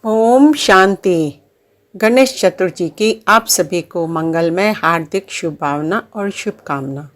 ओम शांति। गणेश चतुर्थी की आप सभी को मंगलमय हार्दिक शुभभावना और शुभकामना।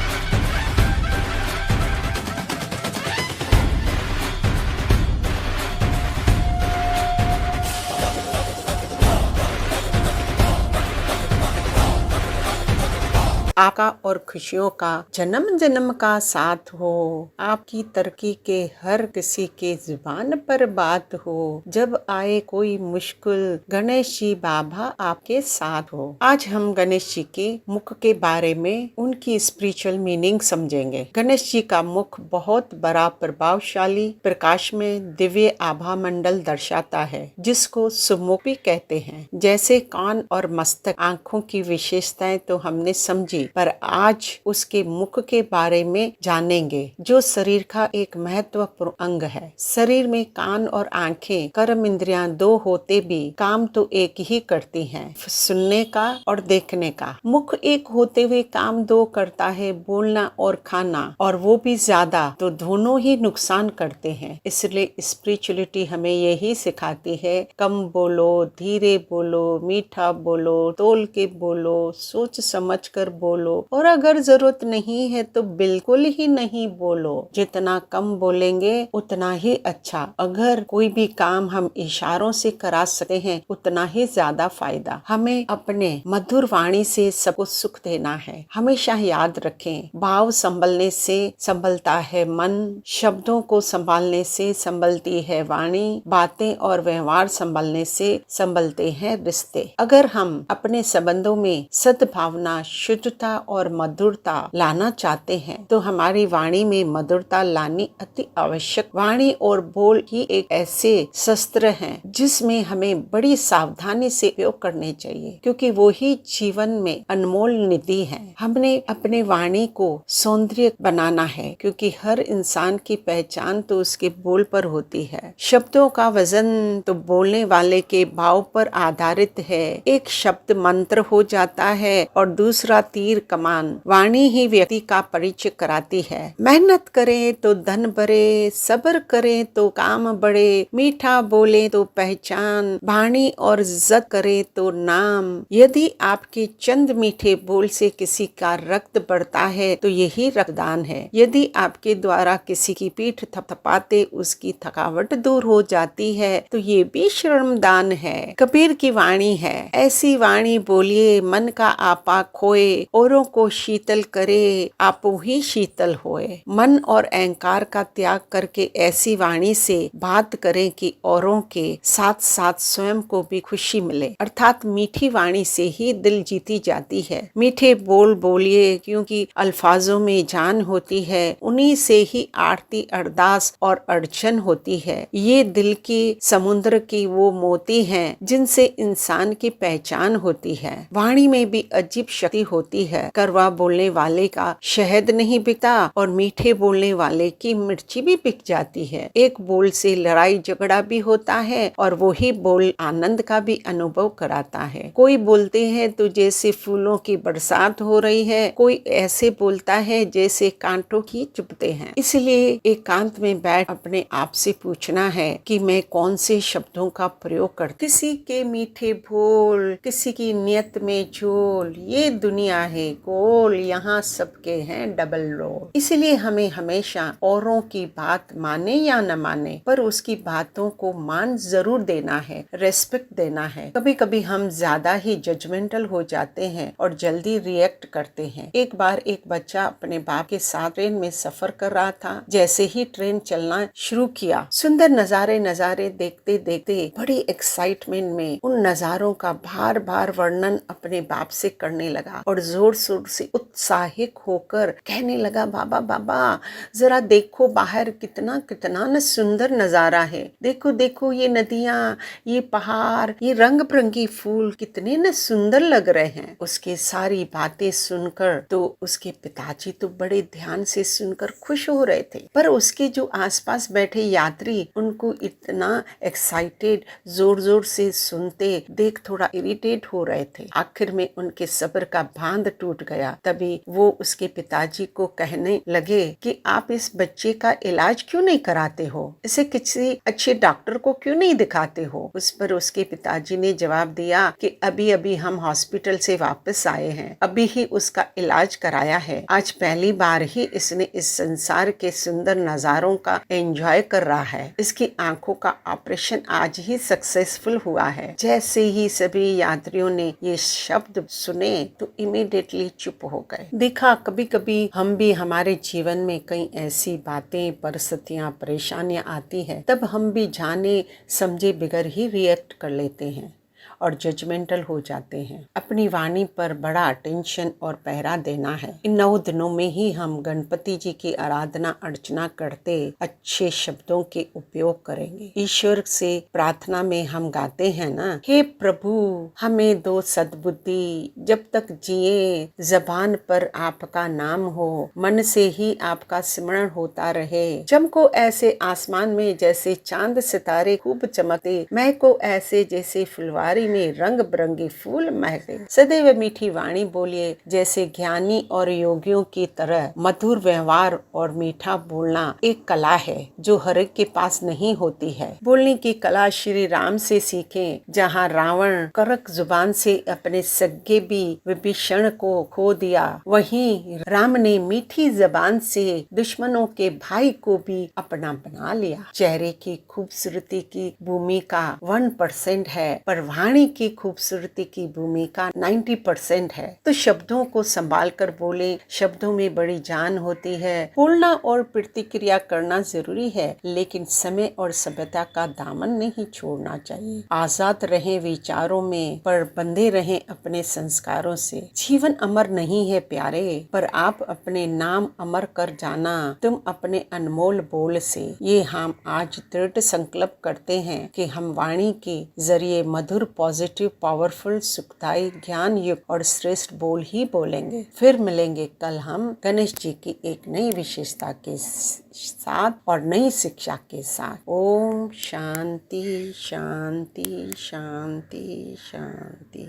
आपका और खुशियों का जन्म जन्म का साथ हो। आपकी तरक्की के हर किसी के जुबान पर बात हो। जब आए कोई मुश्किल गणेश जी बाबा आपके साथ हो। आज हम गणेश जी के मुख के बारे में उनकी स्पिरिचुअल मीनिंग समझेंगे। गणेश जी का मुख बहुत बड़ा प्रभावशाली प्रकाश में दिव्य आभा मंडल दर्शाता है, जिसको सुमुख भी कहते हैं। जैसे कान और मस्तक आँखों की विशेषताएं तो हमने समझी, पर आज उसके मुख के बारे में जानेंगे, जो शरीर का एक महत्वपूर्ण अंग है। शरीर में कान और आंखें कर्म इंद्रियां दो होते भी काम तो एक ही करती हैं, सुनने का और देखने का। मुख एक होते हुए काम दो करता है, बोलना और खाना, और वो भी ज्यादा, तो दोनों ही नुकसान करते हैं। इसलिए स्पिरिचुअलिटी हमें यही सिखाती है, कम बोलो, धीरे बोलो, मीठा बोलो, तोल के बोलो, सोच समझ कर बोलो, और अगर जरूरत नहीं है तो बिल्कुल ही नहीं बोलो। जितना कम बोलेंगे उतना ही अच्छा। अगर कोई भी काम हम इशारों से करा सकते हैं उतना ही ज्यादा फायदा। हमें अपने मधुर वाणी से सबको सुख देना है। हमेशा याद रखें, भाव संभलने से संभलता है मन, शब्दों को संभालने से संभलती है वाणी, बातें और व्यवहार संभलने से संभलते हैं रिश्ते। अगर हम अपने संबंधों में सद्भावना, शुद्धता और मधुरता लाना चाहते हैं तो हमारी वाणी में मधुरता लानी अति आवश्यक। वाणी और बोल ही एक ऐसे शस्त्र हैं जिसमें हमें बड़ी सावधानी से उपयोग करने चाहिए, क्योंकि वो ही जीवन में अनमोल निधि है। हमने अपने वाणी को सौंदर्य बनाना है, क्योंकि हर इंसान की पहचान तो उसके बोल पर होती है। शब्दों का वजन तो बोलने वाले के भाव पर आधारित है। एक शब्द मंत्र हो जाता है और दूसरा तीर कमान। वाणी ही व्यक्ति का परिचय कराती है। मेहनत करें तो धन बढ़े, सब्र करें तो काम बढ़े, मीठा बोले तो पहचान, वाणी और इज्जत करे तो नाम। यदि आपके चंद मीठे बोल से किसी का रक्त बढ़ता है तो यही रक्तदान है। यदि आपके द्वारा किसी की पीठ थपथपाते उसकी थकावट दूर हो जाती है तो ये भी श्रमदान है। कबीर की वाणी है, ऐसी वाणी बोलिए मन का आपा खोए, औरों को शीतल करे आपो ही शीतल होए। मन और अहंकार का त्याग करके ऐसी वाणी से बात करें कि औरों के साथ साथ स्वयं को भी खुशी मिले। अर्थात मीठी वाणी से ही दिल जीती जाती है। मीठे बोल बोलिए, क्योंकि अल्फाजों में जान होती है। उन्हीं से ही आरती, अरदास और अर्चन होती है। ये दिल की समुद्र की वो मोती हैं जिनसे इंसान की पहचान होती है। वाणी में भी अजीब शक्ति होती है। करवा बोलने वाले का शहद नहीं बिकता और मीठे बोलने वाले की मिर्ची भी बिक जाती है। एक बोल से लड़ाई झगड़ा भी होता है और वही बोल आनंद का भी अनुभव कराता है। कोई बोलते हैं तो जैसे फूलों की बरसात हो रही है, कोई ऐसे बोलता है जैसे कांटों की चुभते हैं। इसलिए एकांत में बैठ अपने आप से पूछना है कि मैं कौन से शब्दों का प्रयोग कर। किसी के मीठे बोल, किसी की नियत में झोल, ये दुनिया है गोल, यहाँ सबके हैं डबल रोल। इसलिए हमें हमेशा औरों की बात माने या न माने, पर उसकी बातों को मान जरूर देना है, रेस्पेक्ट देना है। कभी कभी हम ज्यादा ही जजमेंटल हो जाते हैं और जल्दी रिएक्ट करते हैं। एक बार एक बच्चा अपने बाप के साथ ट्रेन में सफर कर रहा था। जैसे ही ट्रेन चलना शुरू किया, सुंदर नजारे नजारे देखते देखते बड़ी एक्साइटमेंट में उन नजारों का बार बार वर्णन अपने बाप से करने लगा और जोर शोर से उत्साहित होकर कहने लगा, बाबा बाबा जरा देखो बाहर कितना कितना न सुंदर नजारा है। देखो देखो ये नदियाँ, ये पहाड़, ये रंग बिरंगी फूल कितने न सुंदर लग रहे हैं। उसके सारी बातें सुनकर तो उसके पिताजी तो बड़े ध्यान से सुनकर खुश हो रहे थे, पर उसके जो आसपास बैठे यात्री उनको इतना एक्साइटेड जोर जोर से सुनते देख थोड़ा इरिटेट हो रहे थे। आखिर में उनके सब्र का बांध टूट गया। तभी वो उसके पिताजी को कहने लगे कि आप इस बच्चे का इलाज क्यों नहीं कराते हो, इसे किसी अच्छे डॉक्टर को क्यों नहीं दिखाते हो। उस पर उसके पिताजी ने जवाब दिया कि अभी अभी हम हॉस्पिटल से वापस आए हैं, अभी ही उसका इलाज कराया है। आज पहली बार ही इसने इस संसार के सुंदर नजारों का एंजॉय कर रहा है। इसकी आंखों का ऑपरेशन आज ही सक्सेसफुल हुआ है। जैसे ही सभी यात्रियों ने ये शब्द सुने तो इमीडिएटली चुप हो गए। देखा, कभी कभी हम भी हमारे जीवन में कई ऐसी बातें, परिस्थितियां, परेशानियां आती है, तब हम भी जाने समझे बगैर ही रिएक्ट कर लेते हैं और जजमेंटल हो जाते हैं। अपनी वाणी पर बड़ा अटेंशन और पहरा देना है। इन 9 दिनों में ही हम गणपति जी की आराधना अर्चना करते अच्छे शब्दों के उपयोग करेंगे। ईश्वर से प्रार्थना में हम गाते हैं ना, हे प्रभु हमें दो सद्बुद्धि, जब तक जिए जबान पर आपका नाम हो, मन से ही आपका स्मरण होता रहे। जमको ऐसे आसमान में जैसे चांद सितारे खूब चमकते, मैं को ऐसे जैसे फुलवारी में रंग बिरंगे फूल महके। सदैव मीठी वाणी बोलिए जैसे ज्ञानी और योगियों की तरह। मधुर व्यवहार और मीठा बोलना एक कला है जो हर एक के पास नहीं होती है। बोलने की कला श्री राम से सीखें। जहाँ रावण करक जुबान से अपने सगे भी विभीषण को खो दिया, वहीं राम ने मीठी जबान से दुश्मनों के भाई को भी अपना बना लिया। चेहरे की खूबसूरती की भूमिका 1% है, पर वाणी की खूबसूरती की भूमिका 90% है। तो शब्दों को संभाल कर बोले, शब्दों में बड़ी जान होती है। बोलना और प्रतिक्रिया करना जरूरी है, लेकिन समय और सभ्यता का दामन नहीं छोड़ना चाहिए। आजाद रहें विचारों में, पर बंधे रहें अपने संस्कारों से। जीवन अमर नहीं है प्यारे, पर आप अपने नाम अमर कर जाना, तुम अपने अनमोल बोल से। ये हम आज दृढ़ संकल्प करते हैं कि हम वाणी के जरिए मधुर, पॉजिटिव, पावरफुल, सुखदायी, ज्ञान युक्त और श्रेष्ठ बोल ही बोलेंगे। फिर मिलेंगे कल हम गणेश जी की एक नई विशेषता के साथ और नई शिक्षा के साथ। ओम शांति शांति शांति शांति।